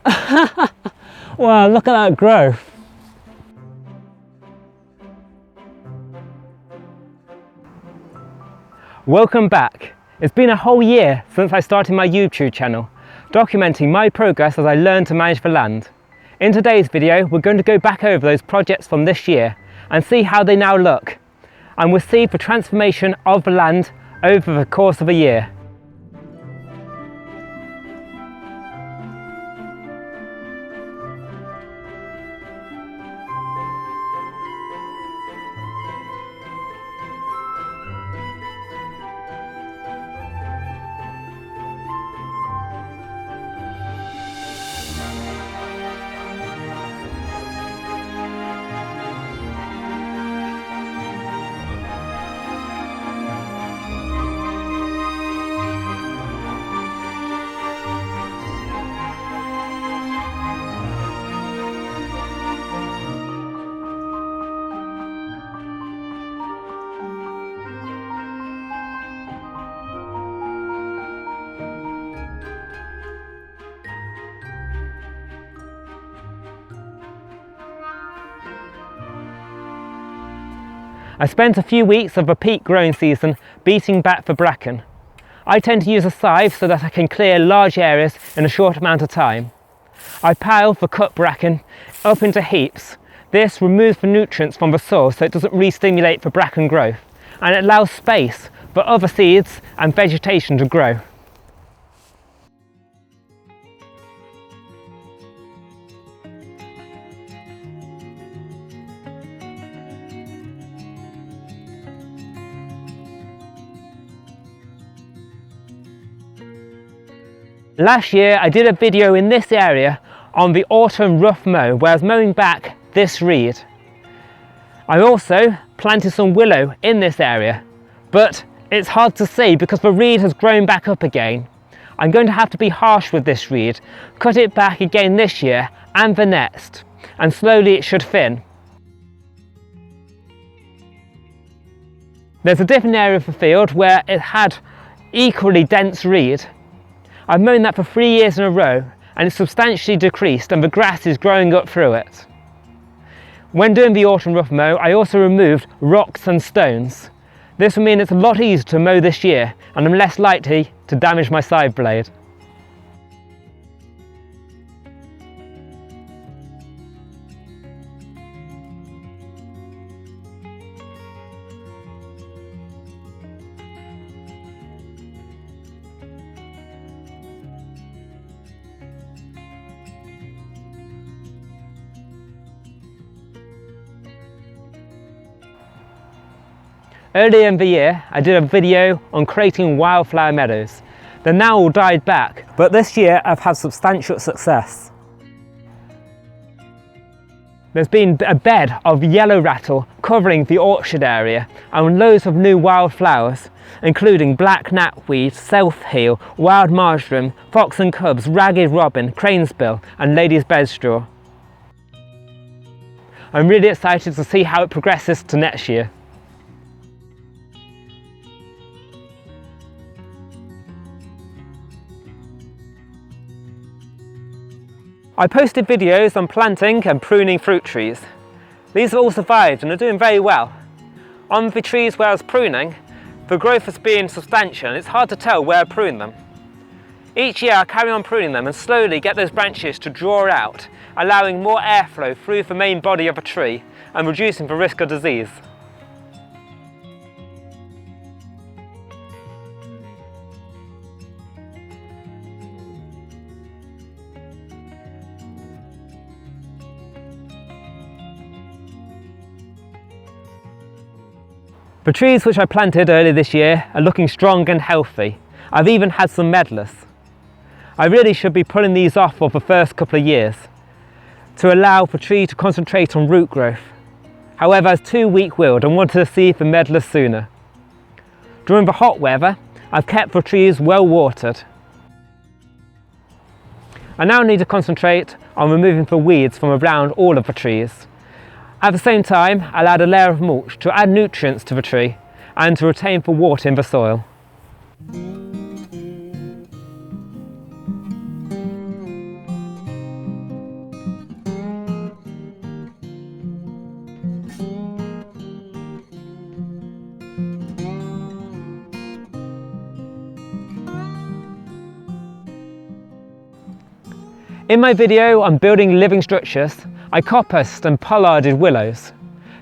Wow, look at that growth. Welcome back. It's been a whole year since I started my YouTube channel, documenting my progress as I learn to manage the land. In today's video, we're going to go back over those projects from this year and see how they now look, and we'll see the transformation of the land over the course of a year. I spent a few weeks of the peak growing season beating back for bracken. I tend to use a scythe so that I can clear large areas in a short amount of time. I pile the cut bracken up into heaps. This removes the nutrients from the soil so it doesn't re-stimulate the bracken growth, and it allows space for other seeds and vegetation to grow. Last year I did a video in this area on the autumn rough mow where I was mowing back this reed. I also planted some willow in this area, but it's hard to see because the reed has grown back up again. I'm going to have to be harsh with this reed, cut it back again this year and the next, and slowly it should thin. There's a different area of the field where it had equally dense reed. I've mown that for 3 years in a row and it's substantially decreased and the grass is growing up through it. When doing the autumn rough mow, I also removed rocks and stones. This will mean it's a lot easier to mow this year and I'm less likely to damage my scythe blade. Earlier in the year, I did a video on creating wildflower meadows. They're now all died back, but this year I've had substantial success. There's been a bed of yellow rattle covering the orchard area and loads of new wildflowers, including black knapweed, self-heal, wild marjoram, fox and cubs, ragged robin, cranesbill and lady's bedstraw. I'm really excited to see how it progresses to next year. I posted videos on planting and pruning fruit trees. These have all survived and are doing very well. On the trees where I was pruning, the growth has been substantial and it's hard to tell where I prune them. Each year I carry on pruning them and slowly get those branches to draw out, allowing more airflow through the main body of a tree and reducing the risk of disease. The trees which I planted earlier this year are looking strong and healthy. I've even had some medlars. I really should be pulling these off for the first couple of years to allow the tree to concentrate on root growth. However, I was too weak-willed and wanted to see the medlars sooner. During the hot weather, I've kept the trees well watered. I now need to concentrate on removing the weeds from around all of the trees. At the same time, I'll add a layer of mulch to add nutrients to the tree and to retain the water in the soil. In my video on building living structures, I coppiced and pollarded willows.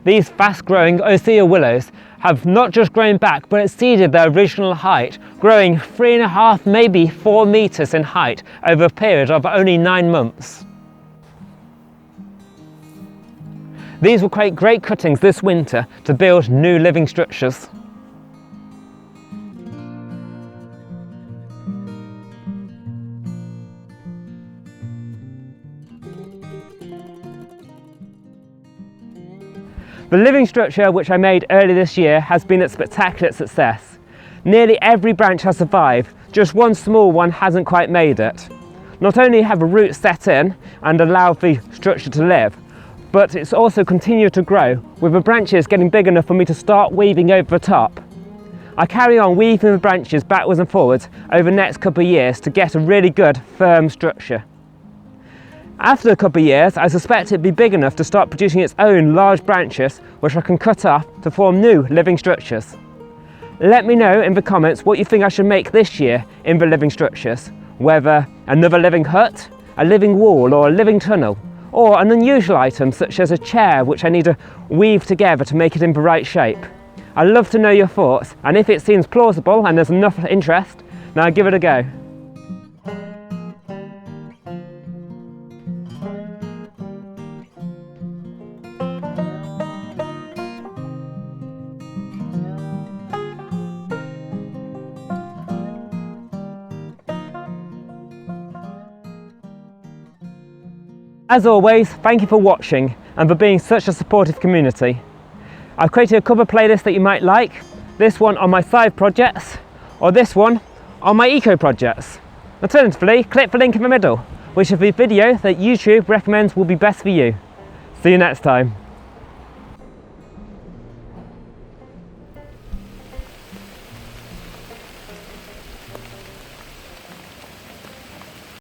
These fast-growing Osea willows have not just grown back but exceeded their original height, growing 3.5, maybe 4 meters in height over a period of only 9 months. These will create great cuttings this winter to build new living structures. The living structure which I made early this year has been a spectacular success. Nearly every branch has survived, just one small one hasn't quite made it. Not only have the roots set in and allowed the structure to live, but it's also continued to grow, with the branches getting big enough for me to start weaving over the top. I carry on weaving the branches backwards and forwards over the next couple of years to get a really good, firm structure. After a couple of years, I suspect it'd be big enough to start producing its own large branches, which I can cut off to form new living structures. Let me know in the comments what you think I should make this year in the living structures, whether another living hut, a living wall or a living tunnel, or an unusual item such as a chair which I need to weave together to make it in the right shape. I'd love to know your thoughts, and if it seems plausible and there's enough interest, now give it a go. As always, thank you for watching and for being such a supportive community. I've created a cover playlist that you might like, this one on my side projects, or this one on my eco projects. Alternatively, click the link in the middle, which is the video that YouTube recommends will be best for you. See you next time.